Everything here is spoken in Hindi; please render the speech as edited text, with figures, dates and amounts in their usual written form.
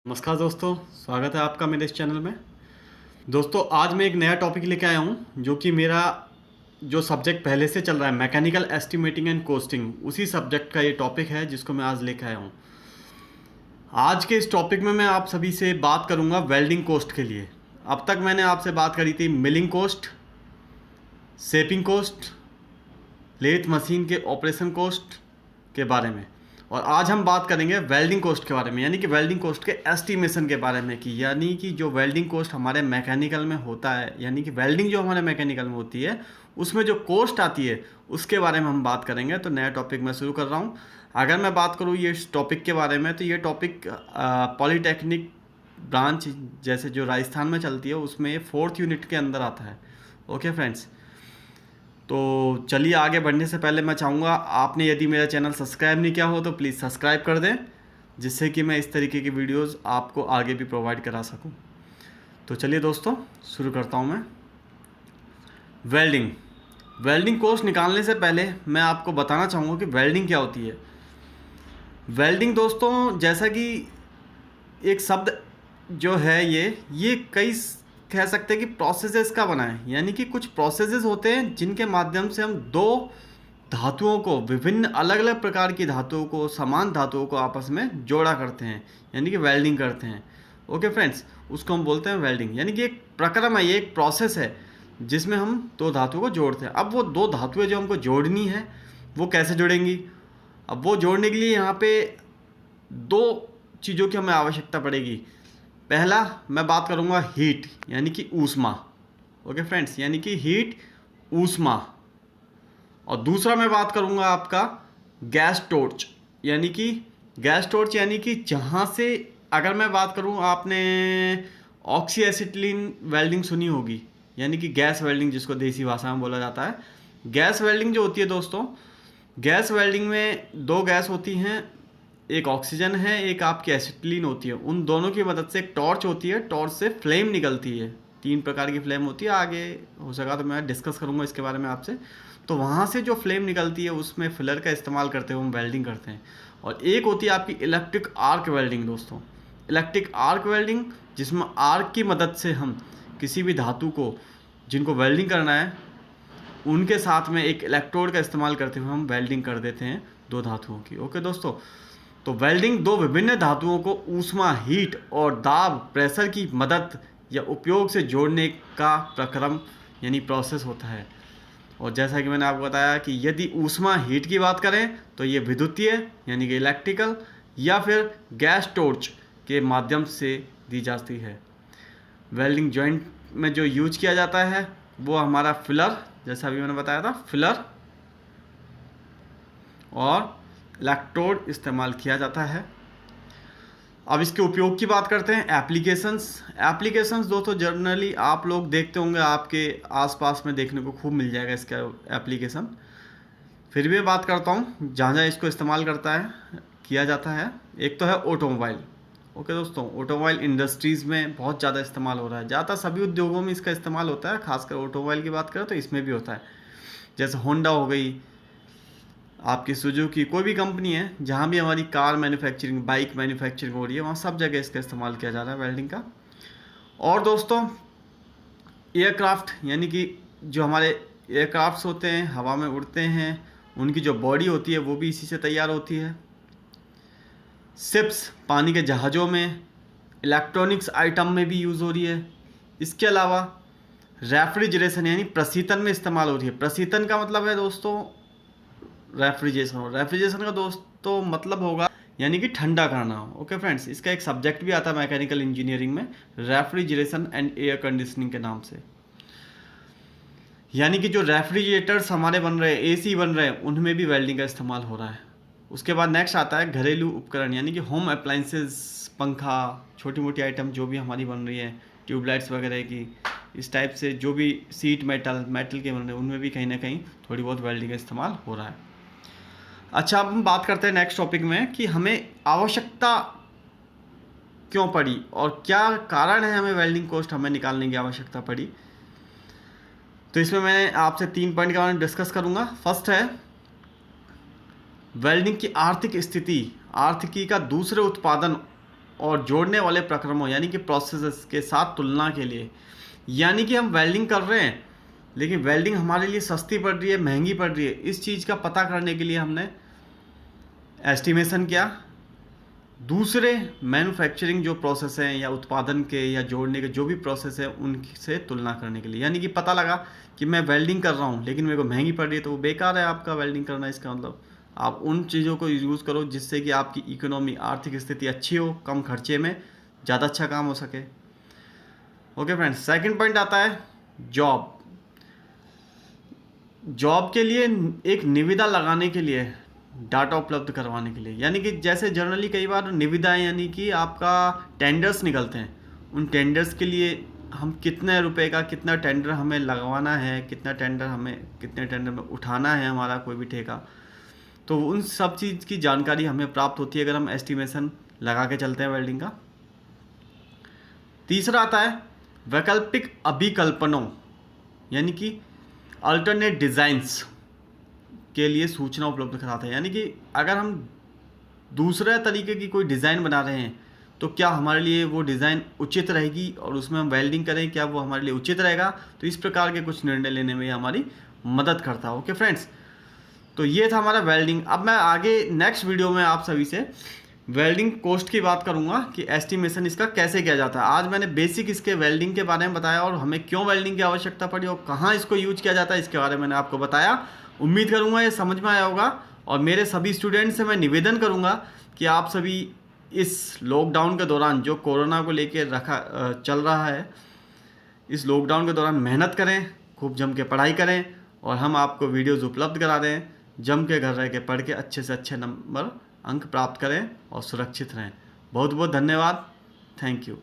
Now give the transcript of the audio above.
नमस्कार दोस्तों, स्वागत है आपका मेरे इस चैनल में। दोस्तों आज मैं एक नया टॉपिक लेके आया हूँ जो कि मेरा जो सब्जेक्ट पहले से चल रहा है मैकेनिकल एस्टिमेटिंग एंड कोस्टिंग, उसी सब्जेक्ट का ये टॉपिक है जिसको मैं आज लेके आया हूँ। आज के इस टॉपिक में मैं आप सभी से बात करूँगा वेल्डिंग कोस्ट के लिए। अब तक मैंने आपसे बात करी थी milling cost, shaping cost, lathe machine के ऑपरेशन कोस्ट के बारे में, और आज हम बात करेंगे वेल्डिंग कोस्ट के बारे में, यानी कि वेल्डिंग कोस्ट के एस्टिमेशन के बारे में, कि यानी कि जो वेल्डिंग कोस्ट हमारे मैकेनिकल में होता है, यानी कि वेल्डिंग जो हमारे मैकेनिकल में होती है उसमें जो कोस्ट आती है उसके बारे में हम बात करेंगे। तो नया टॉपिक मैं शुरू कर रहा हूँ। अगर मैं बात करूँ ये इस टॉपिक के बारे में, तो ये टॉपिक पॉलीटेक्निक ब्रांच जैसे जो राजस्थान में चलती है उसमें 4th यूनिट के अंदर आता है। ओके फ्रेंड्स, तो चलिए आगे बढ़ने से पहले मैं चाहूँगा आपने यदि मेरा चैनल सब्सक्राइब नहीं किया हो तो प्लीज़ सब्सक्राइब कर दें, जिससे कि मैं इस तरीके की वीडियोस आपको आगे भी प्रोवाइड करा सकूँ। तो चलिए दोस्तों शुरू करता हूँ मैं। वेल्डिंग कोस्ट निकालने से पहले मैं आपको बताना चाहूँगा कि वेल्डिंग क्या होती है। वेल्डिंग दोस्तों जैसा कि एक शब्द जो है ये कई कह सकते हैं कि प्रोसेसेस का बना है, यानी कि कुछ प्रोसेसेस होते हैं जिनके माध्यम से हम दो धातुओं को, विभिन्न अलग अलग प्रकार की धातुओं को, समान धातुओं को आपस में जोड़ा करते हैं, यानी कि वेल्डिंग करते हैं। ओके फ्रेंड्स, उसको हम बोलते हैं वेल्डिंग, यानी कि एक प्रक्रम है, ये एक प्रोसेस है जिसमें हम दो धातुओं को जोड़ते हैं। अब वो दो धातुएं जो हमको जोड़नी है वो कैसे जुड़ेंगी? अब वो जोड़ने के लिए यहाँ पे दो चीज़ों की हमें आवश्यकता पड़ेगी। पहला मैं बात करूँगा हीट, यानी कि ऊष्मा। ओके फ्रेंड्स, यानी कि हीट, ऊष्मा। और दूसरा मैं बात करूँगा आपका गैस टॉर्च, यानी कि जहाँ से, अगर मैं बात करूँ, आपने ऑक्सी एसिटिलीन वेल्डिंग सुनी होगी, यानी कि गैस वेल्डिंग जिसको देसी भाषा में बोला जाता है। गैस वेल्डिंग जो होती है दोस्तों, गैस वेल्डिंग में दो गैस होती हैं, एक ऑक्सीजन है, एक आपकी एसिटिलीन होती है। उन दोनों की मदद से एक टॉर्च होती है, टॉर्च से फ्लेम निकलती है। 3 प्रकार की फ्लेम होती है, आगे हो सका तो मैं डिस्कस करूँगा इसके बारे में आपसे। तो वहाँ से जो फ्लेम निकलती है उसमें फिलर का इस्तेमाल करते हुए हम वेल्डिंग करते हैं। और एक होती है आपकी इलेक्ट्रिक आर्क वेल्डिंग दोस्तों, इलेक्ट्रिक आर्क वेल्डिंग, जिसमें आर्क की मदद से हम किसी भी धातु को जिनको वेल्डिंग करना है उनके साथ में एक इलेक्ट्रोड का इस्तेमाल करते हुए हम वेल्डिंग कर देते हैं दो धातुओं की। ओके दोस्तों, तो वेल्डिंग दो विभिन्न धातुओं को ऊष्मा, हीट और दाब, प्रेशर की मदद या उपयोग से जोड़ने का प्रक्रम यानी प्रोसेस होता है। और जैसा कि मैंने आपको बताया कि यदि ऊष्मा, हीट की बात करें तो ये विद्युतीय यानी कि इलेक्ट्रिकल, या फिर गैस टॉर्च के माध्यम से दी जाती है। वेल्डिंग जॉइंट में जो यूज किया जाता है वो हमारा फिलर, जैसा अभी मैंने बताया था, फिलर और इलेक्ट्रोड इस्तेमाल किया जाता है। अब इसके उपयोग की बात करते हैं। एप्लीकेशंस दोस्तों जनरली आप लोग देखते होंगे, आपके आसपास में देखने को खूब मिल जाएगा इसका एप्लीकेशन। फिर भी बात करता हूँ जहाँ जहाँ इसको इस्तेमाल किया जाता है। एक तो है ऑटोमोबाइल। ओके दोस्तों, ऑटोमोबाइल इंडस्ट्रीज़ में बहुत ज़्यादा इस्तेमाल हो रहा है। ज़्यादातर सभी उद्योगों में इसका इस्तेमाल होता है, खासकर ऑटोमोबाइल की बात करें तो इसमें भी होता है। जैसे होंडा हो गई, आपकी सुजुकी, कोई भी कंपनी है जहाँ भी हमारी कार मैन्युफैक्चरिंग, बाइक मैन्युफैक्चरिंग हो रही है, वहाँ सब जगह इसका इस्तेमाल किया जा रहा है वेल्डिंग का। और दोस्तों एयरक्राफ्ट, यानी कि जो हमारे एयरक्राफ्ट्स होते हैं, हवा में उड़ते हैं, उनकी जो बॉडी होती है वो भी इसी से तैयार होती है। शिप्स, पानी के जहाज़ों में, इलेक्ट्रॉनिक्स आइटम में भी यूज़ हो रही है। इसके अलावा रेफ्रिजरेशन यानी प्रशीतन में इस्तेमाल हो रही है। प्रशीतन का मतलब है दोस्तों रेफ्रिजरेशन का दोस्तों मतलब होगा यानी कि ठंडा करना। ओके फ्रेंड्स, इसका एक सब्जेक्ट भी आता है मैकेनिकल इंजीनियरिंग में, रेफ्रिजरेशन एंड एयर कंडीशनिंग के नाम से। यानी कि जो रेफ्रिजरेटर्स हमारे बन रहे हैं, एसी बन रहे हैं, उनमें भी वेल्डिंग का इस्तेमाल हो रहा है। उसके बाद नेक्स्ट आता है घरेलू उपकरण, यानी कि होम अप्लाइंसेस, पंखा, छोटी मोटी आइटम जो भी हमारी बन रही है, ट्यूबलाइट्स वगैरह की, इस टाइप से जो भी सीट मेटल के बन रहे हैं उनमें भी कहीं ना कहीं थोड़ी बहुत वेल्डिंग का इस्तेमाल हो रहा है। अच्छा, अब हम बात करते हैं नेक्स्ट टॉपिक में कि हमें आवश्यकता क्यों पड़ी और क्या कारण है हमें वेल्डिंग कोस्ट हमें निकालने की आवश्यकता पड़ी। तो इसमें मैं आपसे 3 पॉइंट के बारे में डिस्कस करूंगा। फर्स्ट है वेल्डिंग की आर्थिक स्थिति, आर्थिकी का दूसरे उत्पादन और जोड़ने वाले प्रक्रमों यानी कि प्रोसेसेस के साथ तुलना के लिए, यानी कि हम वेल्डिंग कर रहे हैं लेकिन वेल्डिंग हमारे लिए सस्ती पड़ रही है, महंगी पड़ रही है, इस चीज़ का पता करने के लिए हमने एस्टिमेशन किया। दूसरे मैन्युफैक्चरिंग जो प्रोसेस हैं या उत्पादन के या जोड़ने के जो भी प्रोसेस है उनसे तुलना करने के लिए, यानी कि पता लगा कि मैं वेल्डिंग कर रहा हूँ लेकिन मेरे को महंगी पड़ रही है तो वो बेकार है आपका वेल्डिंग करना। इसका मतलब आप उन चीज़ों को यूज़ करो जिससे कि आपकी इकोनॉमी, आर्थिक स्थिति अच्छी हो, कम खर्चे में ज़्यादा अच्छा काम हो सके। ओके फ्रेंड्स, सेकंड पॉइंट आता है जॉब। जॉब के लिए एक निविदा लगाने के लिए, डाटा उपलब्ध करवाने के लिए, यानी कि जैसे जनरली कई बार निविदा यानी कि आपका टेंडर्स निकलते हैं, उन टेंडर्स के लिए हम कितने रुपए का कितना टेंडर हमें लगवाना है, कितना टेंडर हमें कितने टेंडर में उठाना है हमारा कोई भी ठेका, तो उन सब चीज़ की जानकारी हमें प्राप्त होती है अगर हम एस्टिमेशन लगा के चलते हैं वेल्डिंग का। तीसरा आता है वैकल्पिक अभिकल्पनों, यानी कि अल्टरनेट डिज़ाइंस के लिए सूचना उपलब्ध कराता है, यानी कि अगर हम दूसरे तरीके की कोई डिज़ाइन बना रहे हैं तो क्या हमारे लिए वो डिज़ाइन उचित रहेगी और उसमें हम वेल्डिंग करें, क्या वो हमारे लिए उचित रहेगा। तो इस प्रकार के कुछ निर्णय लेने में हमारी मदद करता है। ओके फ्रेंड्स, तो ये था हमारा वेल्डिंग। अब मैं आगे नेक्स्ट वीडियो में आप सभी से वेल्डिंग कॉस्ट की बात करूंगा कि एस्टिमेशन इसका कैसे किया जाता है। आज मैंने बेसिक इसके वेल्डिंग के बारे में बताया और हमें क्यों वेल्डिंग की आवश्यकता पड़ी और कहाँ इसको यूज किया जाता है इसके बारे में मैंने आपको बताया। उम्मीद करूंगा ये समझ में आया होगा और मेरे सभी स्टूडेंट्स से मैं निवेदन करूंगा कि आप सभी इस लॉकडाउन के दौरान जो कोरोना को लेकर चल रहा है, इस लॉकडाउन के दौरान मेहनत करें, खूब जम के पढ़ाई करें और हम आपको वीडियोज़ उपलब्ध करा दें। जम के घर रह के पढ़ के अच्छे से अच्छे नंबर अंक प्राप्त करें और सुरक्षित रहें। बहुत बहुत धन्यवाद। Thank you.